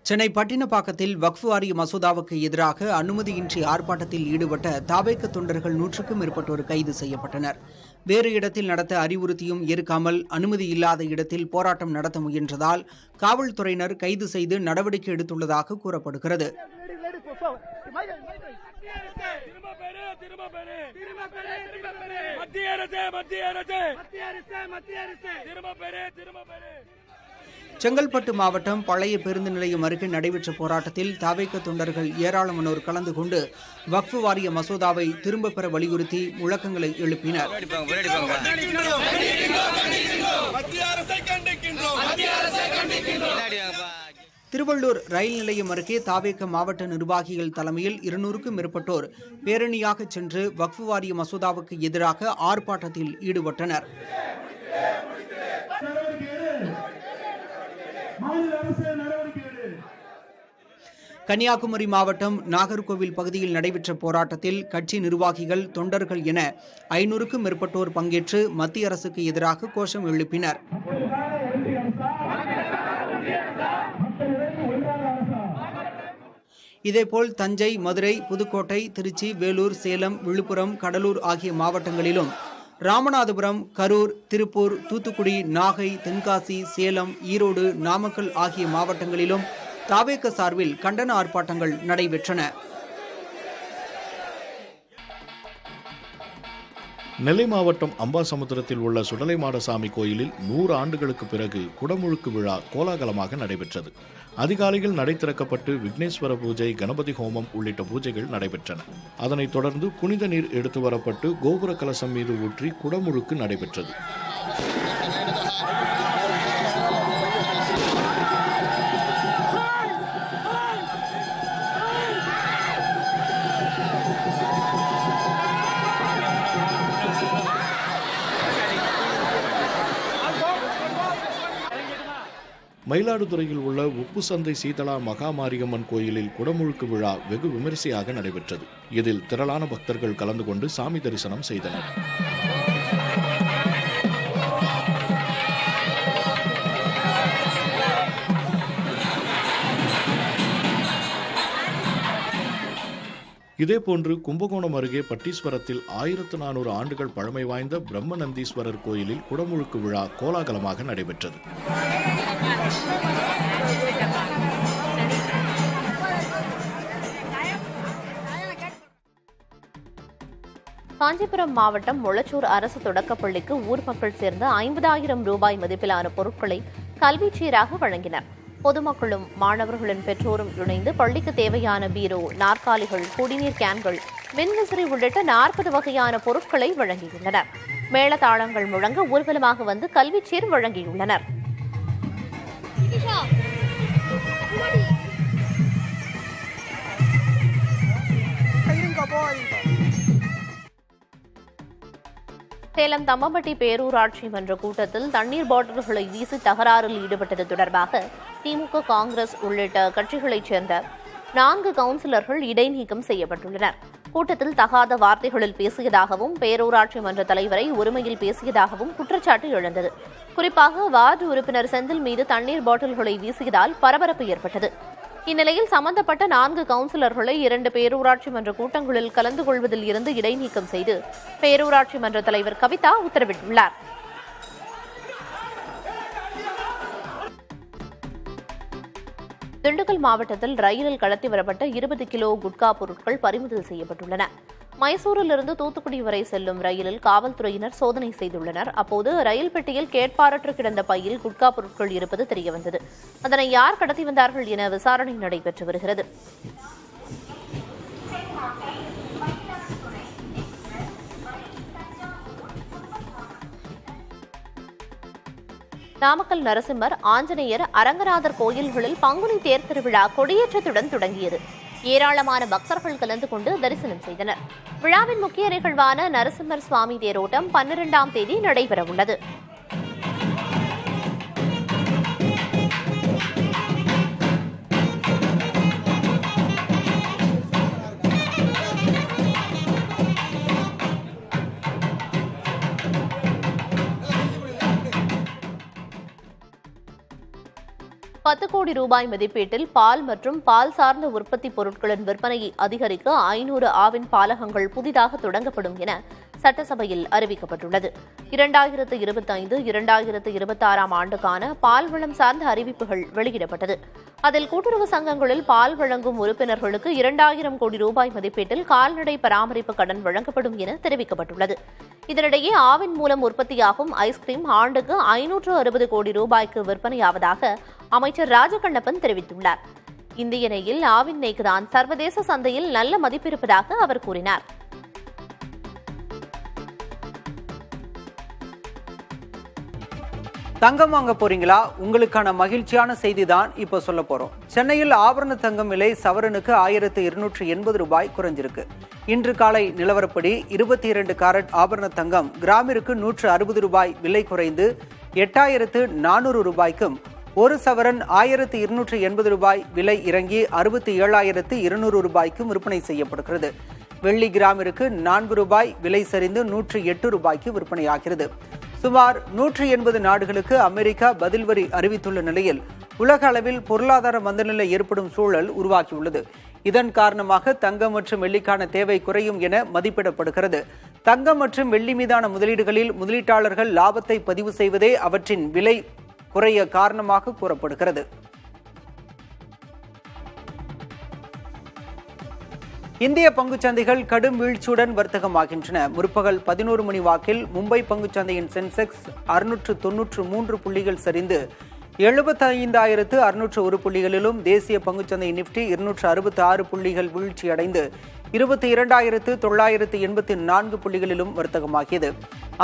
சென்னை பட்டினப்பாக்கத்தில் வக்ஃப் வாரிய மசோதாவுக்கு எதிராக அனுமதியின்றி ஆர்ப்பாட்டத்தில் ஈடுபட்ட தாவேக தொண்டர்கள் 100க்கும் மேற்பட்டோர் கைது செய்யப்பட்டனர். வேறு இடத்தில் நடத்த அறிவுறுத்தியும் ஏற்காமல் அனுமதி இல்லாத இடத்தில் போராட்டம் நடத்த முயன்றதால் காவல்துறையினர் கைது செய்து நடவடிக்கை எடுத்துள்ளதாக கூறப்படுகிறது. செங்கல்பட்டு மாவட்டம் பழைய பேருந்து நிலையம் அருகே நடைபெற்ற போராட்டத்தில் தாவேக தொண்டர்கள் ஏராளமானோர் கலந்து கொண்டு வக்ஃப் வாரிய மசோதாவை திரும்பப் பெற வலியுறுத்தி முழக்கங்களை எழுப்பினர். திருவள்ளூர் ரயில் நிலையம் அருகே தாவேக மாவட்ட நிர்வாகிகள் தலைமையில் 200க்கும் மேற்பட்டோர் பேரணியாக சென்று வக்ஃப் வாரிய மசோதாவுக்கு எதிராக ஆர்ப்பாட்டத்தில் ஈடுபட்டனர். கன்னியாகுமரி மாவட்டம் நாகர்கோவில் பகுதியில் நடைபெற்ற போராட்டத்தில் கட்சி நிர்வாகிகள், தொண்டர்கள் என 500க்கும் மேற்பட்டோர் பங்கேற்று மத்திய அரசுக்கு எதிராக கோஷம் எழுப்பினர். இதேபோல் தஞ்சை, மதுரை, புதுக்கோட்டை, திருச்சி, வேலூர், சேலம், விழுப்புரம், கடலூர் ஆகிய மாவட்டங்களிலும், ராமநாதபுரம், கரூர், திருப்பூர், தூத்துக்குடி, நாகை, தென்காசி, சேலம், ஈரோடு, நாமக்கல் ஆகிய மாவட்டங்களிலும் தாவேக சார்பில் கண்டன ஆர்ப்பாட்டங்கள் நடைபெற்றன. நெல்லை மாவட்டம் அம்பாசமுத்திரத்தில் உள்ள சுடலைமாடசாமி கோயிலில் 100 ஆண்டுகளுக்கு பிறகு குடமுழுக்கு விழா கோலாகலமாக நடைபெற்றது. அதிகாலையில் நடை திறக்கப்பட்டு விக்னேஸ்வர பூஜை, கணபதி ஹோமம் உள்ளிட்ட பூஜைகள் நடைபெற்றன. அதனைத் தொடர்ந்து புனித நீர் எடுத்து வரப்பட்டு கோபுர கலசம் மீது ஊற்றி குடமுழுக்கு நடைபெற்றது. மயிலாடுதுறையில் உள்ள உப்பு சந்தை சீதளா மகாமாரியம்மன் கோயிலில் குடமுழுக்கு விழா வெகு விமரிசையாக நடைபெற்றது. இதில் திரளான பக்தர்கள் கலந்து கொண்டு சாமி தரிசனம் செய்தனர். இதேபோன்று கும்பகோணம் அருகே பட்டீஸ்வரத்தில் 1400 ஆண்டுகள் பழமை வாய்ந்த பிரம்மநந்தீஸ்வரர் கோயிலில் குடமுழுக்கு விழா கோலாகலமாக நடைபெற்றது. காஞ்சிபுரம் மாவட்டம் மொளச்சூர் அரசு தொடக்கப்பள்ளிக்கு ஊர் மக்கள் சேர்ந்து 50,000 ரூபாய் மதிப்பிலான பொருட்களை கல்விச்சீராக வழங்கினர். பொதுமக்களும் மாணவர்களின் பெற்றோரும் இணைந்து பள்ளிக்கு தேவையான பீரோ, நாற்காலிகள், குடிநீர் கேன்கள், மின்விசிறி உள்ளிட்ட 40 வகையான பொருட்களை வழங்கியுள்ளனர். மேளதாளங்கள் முழங்க ஊர்வலமாக வந்து கல்விச்சீர் வழங்கியுள்ளனர். சேலம் தம்மம்பட்டி பேரூராட்சி மன்ற கூட்டத்தில் தண்ணீர் பாட்டில்களை வீசி தகராறில் ஈடுபட்டது தொடர்பாக திமுக, காங்கிரஸ் உள்ளிட்ட கட்சிகளைச் சேர்ந்த 4 கவுன்சிலர்கள் இடைநீக்கம் செய்யப்பட்டுள்ளனர். கூட்டத்தில் தகாத வார்த்தைகளில் பேசியதாகவும், பேரூராட்சி மன்ற தலைவரை ஒருமையில் பேசியதாகவும் குற்றச்சாட்டு எழுந்தது. குறிப்பாக வார்டு உறுப்பினர் செந்தில் மீது தண்ணீர் பாட்டில்களை வீசியதால் பரபரப்பு ஏற்பட்டது. இந்நிலையில் சம்பந்தப்பட்ட 4 கவுன்சிலர்களை 2 பேரூராட்சி மன்ற கூட்டங்களில் கலந்து கொள்வதில் இருந்து இடைநீக்கம் செய்து பேரூராட்சி மன்ற தலைவர் கவிதா உத்தரவிட்டுள்ளார். திண்டுக்கல் மாவட்டத்தில் ரயிலில் கடத்தி வரப்பட்ட 20 கிலோ குட்கா பொருட்கள் பறிமுதல் செய்யப்பட்டுள்ளன. மைசூரிலிருந்து தூத்துக்குடி வரை செல்லும் ரயிலில் காவல்துறையினர் சோதனை செய்துள்ளனர். அப்போது ரயில் பெட்டியில் கேட்பாரற்று கிடந்த பையில் குட்கா பொருட்கள் இருப்பது தெரியவந்தது. அதனை யார் கடத்தி வந்தார்கள் என விசாரணை நடைபெற்று வருகிறது. நாமக்கல் நரசிம்மர், ஆஞ்சநேயர், அரங்கநாதர் கோயில்களில் பங்குனி தேர் திருவிழா கொடியேற்றத்துடன் தொடங்கியது. ஏராளமான பக்தர்கள் கலந்து கொண்டு தரிசனம் செய்தனர். விழாவின் முக்கிய நிகழ்வான நரசிம்மர் சுவாமி தேரோட்டம் 12ஆம் தேதி நடைபெறவுள்ளது. 10 கோடி ரூபாய் மதிப்பீட்டில் பால் மற்றும் பால் சார்ந்த உற்பத்தி பொருட்களின் விற்பனையை அதிகரிக்க 500 ஆவின் பாலகங்கள் புதிதாக தொடங்கப்படும் என சட்டசபையில் அறிவிக்கப்பட்டுள்ளது. 2025-2026 ஆண்டுக்கான பால் வளம் சார்ந்த அறிவிப்புகள் வெளியிடப்பட்டது. அதில் கூட்டுறவு சங்கங்களில் பால் வழங்கும் உறுப்பினர்களுக்கு 2000 கோடி ரூபாய் மதிப்பீட்டில் கால்நடை பராமரிப்பு கடன் வழங்கப்படும் என தெரிவிக்கப்பட்டுள்ளது. இதனிடையே ஆவின் மூலம் உற்பத்தியாகும் ஐஸ்கிரீம் ஆண்டுக்கு 560 கோடி ரூபாய்க்கு விற்பனையாவதாக அமைச்சர் ராஜகண்ணப்பன் தெரிவித்துள்ளார். இந்திய நெய்யில் ஆவின் நெய்க்குதான் சர்வதேச சந்தையில் நல்ல மதிப்பிருப்பதாக அவர் கூறினார். தங்கம் வாங்க போறீங்களா? உங்களுக்கான மகிழ்ச்சியான செய்தி தான் இப்ப சொல்ல போறோம். சென்னையில் ஆபரண தங்கம் விலை சவரனுக்கு 1280 ரூபாய் குறைஞ்சிருக்கு. இன்று காலை நிலவரப்படி 22 கேரட் ஆபரண தங்கம் கிராமிற்கு 160 ரூபாய் விலை குறைந்து 8400 ரூபாய்க்கும், ஒரு சவரன் 1280 ரூபாய் விலை இறங்கி 67200 ரூபாய்க்கும் விற்பனை செய்யப்படுகிறது. வெள்ளி கிராமிற்கு 4 ரூபாய் விலை சரிந்து 108 ரூபாய்க்கு விற்பனையாகிறது. சுமார் 180 நாடுகளுக்கு அமெரிக்கா பதில் வரி அறிவித்துள்ள நிலையில் உலக அளவில் பொருளாதார மந்தநிலை ஏற்படும் சூழல் உருவாகியுள்ளது. இதன் காரணமாக தங்கம் மற்றும் வெள்ளிக்கான தேவை குறையும் என மதிப்பிடப்படுகிறது. தங்கம் மற்றும் வெள்ளி மீதான முதலீடுகளில் முதலீட்டாளர்கள் லாபத்தை பதிவு செய்வதே அவற்றின் விலை குறைய காரணமாக கூறப்படுகிறது. இந்திய பங்குச்சந்தைகள் கடும் வீழ்ச்சியுடன் வர்த்தகமாகின்றன. முற்பகல் 11 மணி வாக்கில் மும்பை பங்குச்சந்தையின் சென்செக்ஸ் 693 புள்ளிகள் சரிந்து 75,601 புள்ளிகளிலும், தேசிய பங்குச்சந்தை நிப்டி 266 புள்ளிகள் வீழ்ச்சியடைந்து 22,984 புள்ளிகளிலும் வர்த்தகமாகியது.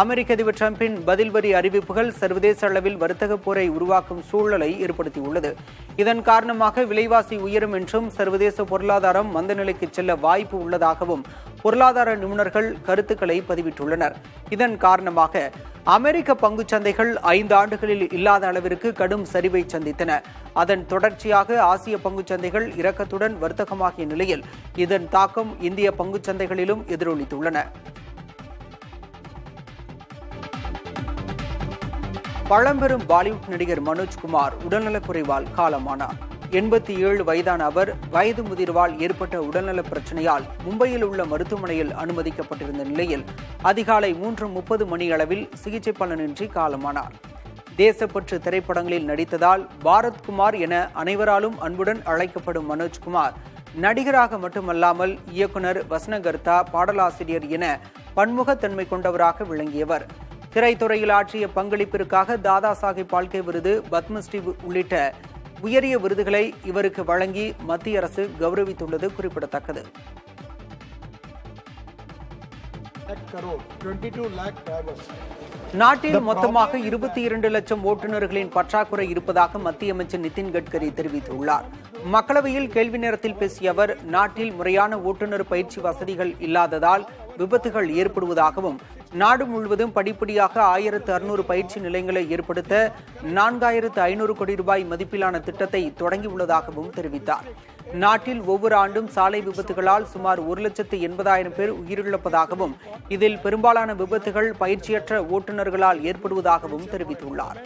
அமெரிக்க அதிபர் டிரம்பின் பதில் வரி அறிவிப்புகள் சர்வதேச அளவில் வர்த்தக போரை உருவாக்கும் சூழலை ஏற்படுத்தியுள்ளது. இதன் காரணமாக விலைவாசி உயரும் என்றும், சர்வதேச பொருளாதாரம் மந்த நிலைக்கு செல்ல வாய்ப்பு உள்ளதாகவும் பொருளாதார நிபுணர்கள் கருத்துக்களை பதிவிட்டுள்ளனர். இதன் காரணமாக அமெரிக்க பங்குச்சந்தைகள் 5 ஆண்டுகளில் இல்லாத அளவிற்கு கடும் சரிவை சந்தித்தன. அதன் தொடர்ச்சியாக ஆசிய பங்குச்சந்தைகள் இரக்கத்துடன் வர்த்தகமாகிய நிலையில் இதன் தாக்கம் இந்திய பங்குச்சந்தைகளிலும் எதிரொலித்துள்ளன. பழம்பெரும் பாலிவுட் நடிகர் மனோஜ்குமார் உடல்நலக்குறைவால் காலமானார். 87 வயதான அவர் வயது முதிர்வால் ஏற்பட்ட உடல்நலப் பிரச்சனையால் மும்பையில் உள்ள மருத்துவமனையில் அனுமதிக்கப்பட்டிருந்த நிலையில் அதிகாலை 3:30 மணியளவில் சிகிச்சை பலனின்றி காலமானார். தேசப்பற்று திரைப்படங்களில் நடித்ததால் பாரத்குமார் என அனைவராலும் அன்புடன் அழைக்கப்படும் மனோஜ்குமார் நடிகராக மட்டுமல்லாமல் இயக்குனர், வசனகர்த்தா, பாடலாசிரியர் என பன்முகத்தன்மை கொண்டவராக விளங்கியவர். திரைத்துறையில் ஆற்றிய பங்களிப்பிற்காக தாதா சாஹிப் பால்கே விருது, பத்மஸ்ரீ உள்ளிட்ட உயரிய விருதுகளை இவருக்கு வழங்கி மத்திய அரசு கௌரவித்துள்ளது குறிப்பிடத்தக்கது. நாட்டில் மொத்தமாக 22 லட்சம் ஓட்டுநர்களின் பற்றாக்குறை இருப்பதாக மத்திய அமைச்சர் நிதின் கட்கரி தெரிவித்துள்ளார். மக்களவையில் கேள்வி நேரத்தில் பேசிய அவர், நாட்டில் முறையான ஓட்டுநர் பயிற்சி வசதிகள் இல்லாததால் விபத்துகள் ஏற்படுவதாகவும், நாடு முழுவதும் படிப்படியாக 1600 பயிற்சி நிலையங்களை ஏற்படுத்த 4500 கோடி ரூபாய் மதிப்பிலான திட்டத்தை தொடங்கியுள்ளதாகவும் தெரிவித்தார். நாட்டில் ஒவ்வொரு ஆண்டும் சாலை விபத்துகளால் சுமார் 1,80,000 பேர் உயிரிழப்பதாகவும், இதில் பெரும்பாலான விபத்துகள் பயிற்சியற்ற ஓட்டுநர்களால் ஏற்படுவதாகவும் தெரிவித்துள்ளார்.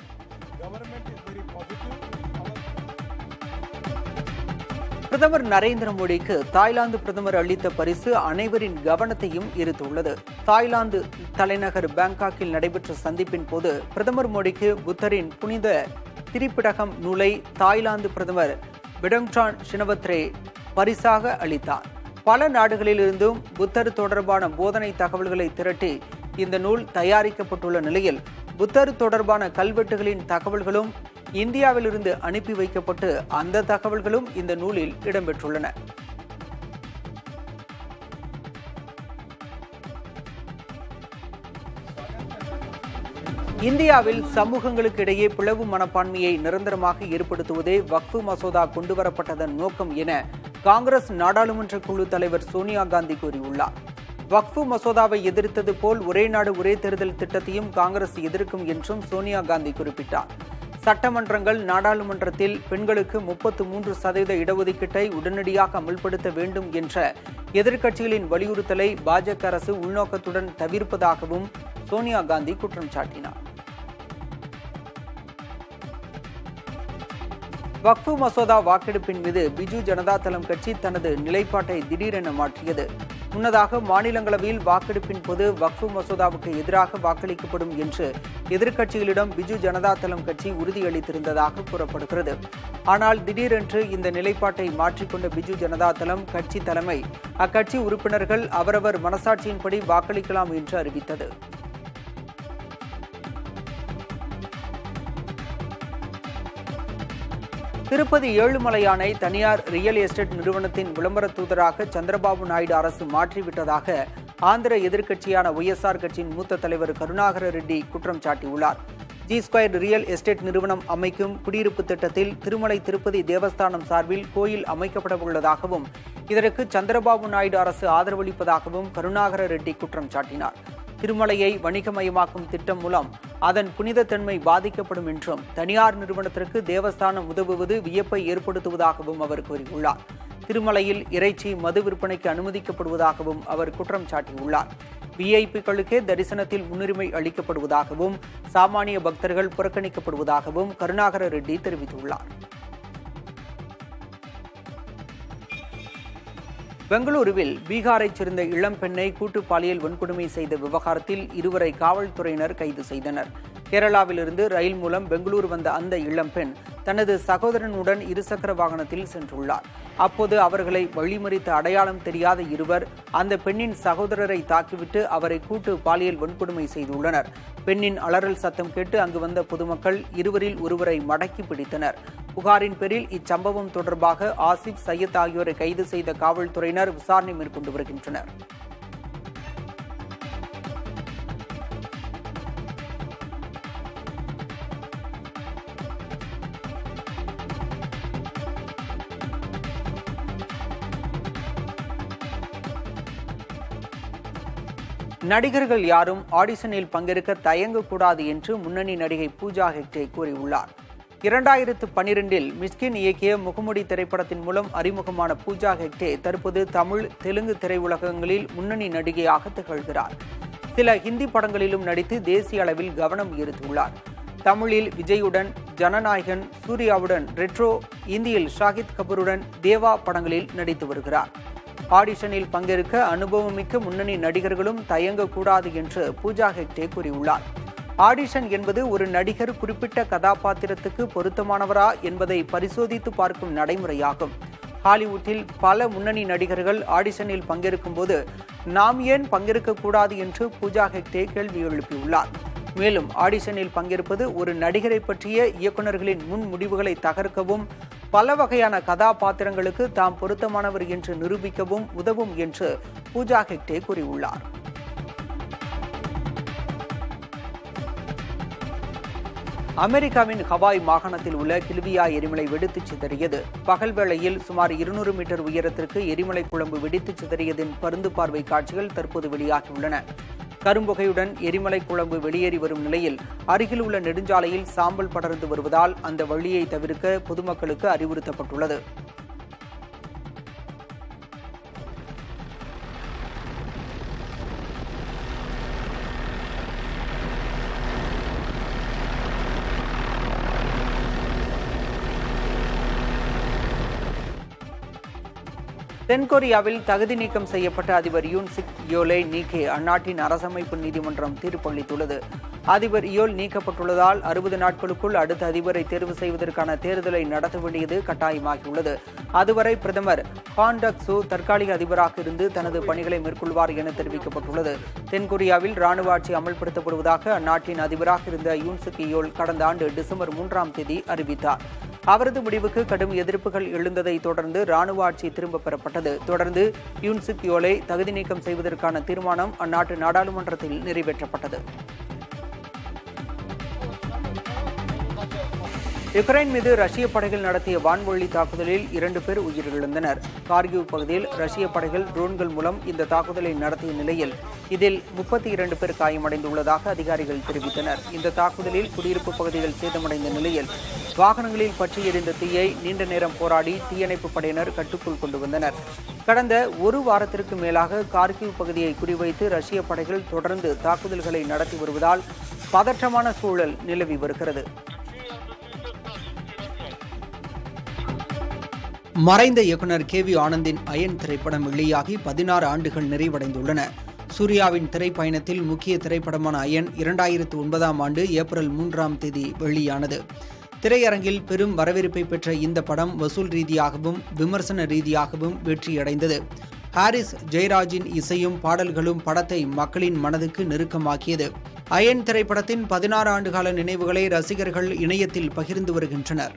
பிரதமர் நரேந்திர மோடிக்கு தாய்லாந்து பிரதமர் அளித்த பரிசு அனைவரின் கவனத்தையும் ஈர்த்துள்ளது. தாய்லாந்து தலைநகர் பாங்காக்கில் நடைபெற்ற சந்திப்பின் போது பிரதமர் மோடிக்கு புத்தரின் புனித திரிபிடகம் நூலை தாய்லாந்து பிரதமர் விடங்டான் ஷினவத்ரே பரிசாக அளித்தார். பல நாடுகளிலிருந்தும் புத்தர் தொடர்பான போதனை தகவல்களை திரட்டி இந்த நூல் தயாரிக்கப்பட்டுள்ள நிலையில், புத்தர் தொடர்பான கல்வெட்டுகளின் தகவல்களும் இந்தியாவிலிருந்து அனுப்பி வைக்கப்பட்டு அந்த தகவல்களும் இந்த நூலில் இடம்பெற்றுள்ளன. இந்தியாவில் சமூகங்களுக்கு இடையே பிளவு மனப்பான்மையை நிரந்தரமாக ஏற்படுத்துவதே வக்ஃபு மசோதா கொண்டுவரப்பட்டதன் நோக்கம் என காங்கிரஸ் நாடாளுமன்ற குழு தலைவர் சோனியா காந்தி கூறியுள்ளார். வக்ஃபு மசோதாவை எதிர்த்தது போல் ஒரே நாடு ஒரே தேர்தல் திட்டத்தையும் காங்கிரஸ் எதிர்க்கும் என்றும் சோனியா காந்தி குறிப்பிட்டார். சட்டமன்றங்கள், நாடாளுமன்றத்தில் பெண்களுக்கு 33% இடஒதுக்கீட்டை உடனடியாக அமல்படுத்த வேண்டும் என்ற எதிர்க்கட்சிகளின் வலியுறுத்தலை பாஜக அரசு உள்நோக்கத்துடன் தவிர்ப்பதாகவும் சோனியா காந்தி குற்றம் சாட்டினார். வக்ஃபு மசோதா வாக்கெடுப்பின் மீது பிஜு ஜனதா தளம் கட்சி தனது நிலைப்பாட்டை திடீரென மாற்றியது. முன்னதாக மாநிலங்களவையில் வாக்கெடுப்பின் போது வக்ஃபு மசோதாவுக்கு எதிராக வாக்களிக்கப்படும் என்று எதிர்க்கட்சிகளிடம் பிஜு ஜனதா தளம் கட்சி உறுதியளித்திருந்ததாக கூறப்படுகிறது. ஆனால் திடீரென்று இந்த நிலைப்பாட்டை மாற்றிக்கொண்ட பிஜு ஜனதா தளம் கட்சி தலைமை அக்கட்சி உறுப்பினர்கள் அவரவர் மனசாட்சியின்படி வாக்களிக்கலாம் என்று அறிவித்தது. திருப்பதி ஏழுமலையானை தனியார் ரியல் எஸ்டேட் நிறுவனத்தின் விளம்பர தூதராக சந்திரபாபு நாயுடு அரசு மாற்றிவிட்டதாக ஆந்திர எதிர்க்கட்சியான ஒய்எஸ்ஆர் கட்சியின் மூத்த தலைவர் கருணாகர ரெட்டி குற்றம் சாட்டியுள்ளார். G2 ரியல் எஸ்டேட் நிறுவனம் அமைக்கும் குடியிருப்பு திட்டத்தில் திருமலை திருப்பதி தேவஸ்தானம் சார்பில் கோயில் அமைக்கப்பட உள்ளதாகவும் இதற்கு சந்திரபாபு நாயுடு அரசு ஆதரவளிப்பதாகவும் கருணாகர ரெட்டி குற்றம் சாட்டினார். திருமலையை வணிகமயமாக்கும் திட்டம் மூலம் அதன் புனிதத்தன்மை பாதிக்கப்படும் என்றும் தனியார் நிறுவனத்திற்கு தேவஸ்தானம் உதவுவது வியப்பை ஏற்படுத்துவதாகவும் அவர் கூறியுள்ளார். திருமலையில் இறைச்சி மது விற்பனைக்கு அனுமதிக்கப்படுவதாகவும் அவர் குற்றம் சாட்டியுள்ளார். விஐபிக்களுக்கே தரிசனத்தில் முன்னுரிமை அளிக்கப்படுவதாகவும் சாமானிய பக்தர்கள் புறக்கணிக்கப்படுவதாகவும் கருணாகர ரெட்டி தெரிவித்துள்ளார். பெங்களூருவில் பீகாரைச் சேர்ந்த இளம் பெண்ணை கூட்டு பாலியல் வன்கொடுமை செய்த விவகாரத்தில் இருவரை காவல்துறையினர் கைது செய்தனர். கேரளாவிலிருந்து ரயில் மூலம் பெங்களூரு வந்த அந்த இளம்பெண் தனது சகோதரனுடன் இருசக்கர வாகனத்தில் சென்றுள்ளார். அப்போது அவர்களை வழிமறித்த அடையாளம் தெரியாத இருவர் அந்த பெண்ணின் சகோதரரை தாக்கிவிட்டு அவரை கூட்டு பாலியல் வன்கொடுமை செய்துள்ளனர். பெண்ணின் அலறல் சத்தம் கேட்டு அங்கு வந்த பொதுமக்கள் இருவரில் ஒருவரை மடக்கி பிடித்தனர். புகாரின் பேரில் இச்சம்பவம் தொடர்பாக ஆசிப் சையத் ஆகியோரை கைது செய்த காவல்துறையினர் விசாரணை மேற்கொண்டு வருகின்றனர். நடிகர்கள் யாரும் ஆடிஷனில் பங்கேற்க தயங்கக்கூடாது என்று முன்னணி நடிகை பூஜா ஹெக்டே கூறியுள்ளார். 2012 மிஸ்கின் இயக்கிய முகமுடி திரைப்படத்தின் மூலம் அறிமுகமான பூஜா ஹெக்டே தற்போது தமிழ், தெலுங்கு திரையுலகங்களில் முன்னணி நடிகையாக திகழ்கிறார். சில ஹிந்தி படங்களிலும் நடித்து தேசிய அளவில் கவனம் ஈர்த்துள்ளார். தமிழில் விஜயுடன் ஜனநாயகன், சூர்யாவுடன் ரெட்ரோ, இந்தியில் ஷாஹித் கபூருடன் தேவா படங்களில் நடித்து வருகிறார். ஆடிஷனில் பங்கேற்க அனுபவமிக்க முன்னணி நடிகர்களும் தயங்கக்கூடாது என்று பூஜா ஹெக்டே கூறியுள்ளார். ஆடிஷன் என்பது ஒரு நடிகர் குறிப்பிட்ட கதாபாத்திரத்துக்கு பொருத்தமானவரா என்பதை பரிசோதித்து பார்க்கும் நடைமுறையாகும். ஹாலிவுட்டில் பல முன்னணி நடிகர்கள் ஆடிஷனில் பங்கேற்கும் போது நாம் ஏன் பங்கேற்கக்கூடாது என்று பூஜா ஹெக்டே கேள்வி எழுப்பியுள்ளார். மேலும் ஆடிஷனில் பங்கேற்பது ஒரு நடிகரை பற்றிய இயக்குநர்களின் முன் முடிவுகளை தகர்க்கவும் பல வகையான கதாபாத்திரங்களுக்கு தாம் பொருத்தமானவர் என்று நிரூபிக்கவும் உதவும் என்று பூஜா ஹெக்டே கூறியுள்ளார். அமெரிக்காவின் ஹவாய் மாகாணத்தில் உள்ள கில்வியா எரிமலை வெடித்துச் சிதறியது. பகல் வேளையில் சுமார் 200 மீட்டர் உயரத்திற்கு எரிமலை குழம்பு வெடித்துச் சிதறியதின் பருந்து பார்வை காட்சிகள் தற்போது வெளியாகியுள்ளன. கரும்புகையுடன் எரிமலை குழம்பு வெளியேறி வரும் நிலையில் அருகில் உள்ள நெடுஞ்சாலையில் சாம்பல் படர்ந்து வருவதால் அந்த வழியை தவிர்க்க பொதுமக்களுக்கு அறிவுறுத்தப்பட்டுள்ளது. தென்கொரியாவில் தகுதி நீக்கம் செய்யப்பட்ட அதிபர் யூன் சிக் யோலை நீக்க அந்நாட்டின் அரசமைப்பு நீதிமன்றம் தீர்ப்பளித்துள்ளது. அதிபர் யோல் நீக்கப்பட்டுள்ளதால் 60 நாட்களுக்குள் அடுத்த அதிபரை தேர்வு செய்வதற்கான தேர்தலை நடத்த வேண்டியது கட்டாயமாகியுள்ளது. அதுவரை பிரதமர் ஹான் டக் சூ தற்காலிக அதிபராக இருந்து தனது பணிகளை மேற்கொள்வார் என தெரிவிக்கப்பட்டுள்ளது. தென்கொரியாவில் ராணுவ ஆட்சி அமல்படுத்தப்படுவதாக அந்நாட்டின் அதிபராக இருந்த யூன் சிக் யோல் கடந்த ஆண்டு டிசம்பர் 3ஆம் தேதி அறிவித்தார். அவரது முடிவுக்கு கடும் எதிர்ப்புகள் எழுந்ததை தொடர்ந்து ராணுவ ஆட்சி திரும்பப் பெறப்பட்டது. தொடர்ந்து யூன் சிக் யோலை தகுதி நீக்கம் செய்வதற்கான தீர்மானம் அந்நாட்டு நாடாளுமன்றத்தில் நிறைவேற்றப்பட்டது. யுக்ரைன் மீது ரஷ்ய படைகள் நடத்திய வான்வழி தாக்குதலில் 2 பேர் உயிரிழந்தனர். கார்கிவ் பகுதியில் ரஷ்ய படைகள் ட்ரோன்கள் மூலம் இந்த தாக்குதலை நடத்திய நிலையில் இதில் 32 பேர் காயமடைந்துள்ளதாக அதிகாரிகள் தெரிவித்தனர். இந்த தாக்குதலில் குடியிருப்பு பகுதிகள் சேதமடைந்த நிலையில் வாகனங்களில் பற்றி எரிந்த தீயை நீண்ட நேரம் போராடி தீயணைப்பு படையினர் கட்டுக்குள் கொண்டு வந்தனர். கடந்த ஒரு வாரத்திற்கு மேலாக கார்கிவ் பகுதியை குறிவைத்து ரஷ்ய படைகள் தொடர்ந்து தாக்குதல்களை நடத்தி வருவதால் பதற்றமான சூழல் நிலவி வருகிறது. மறைந்த இயக்குனர் KV ஆனந்தின் அயன் திரைப்படம் வெளியாகி 16 ஆண்டுகள் நிறைவடைந்துள்ளன. சூர்யாவின் திரைப்பயணத்தில் முக்கிய திரைப்படமான அயன் 2009ஆம் ஆண்டு ஏப்ரல் 3ஆம் தேதி வெளியானது. திரையரங்கில் பெரும் வரவேற்பை பெற்ற இந்த படம் வசூல் ரீதியாகவும் விமர்சன ரீதியாகவும் வெற்றியடைந்தது. ஹாரிஸ் ஜெயராஜின் இசையும் பாடல்களும் படத்தை மக்களின் மனதுக்கு நெருக்கமாக்கியது. அயன் திரைப்படத்தின் 16 ஆண்டுகால நினைவுகளை ரசிகர்கள் இணையத்தில் பகிர்ந்து வருகின்றனர்.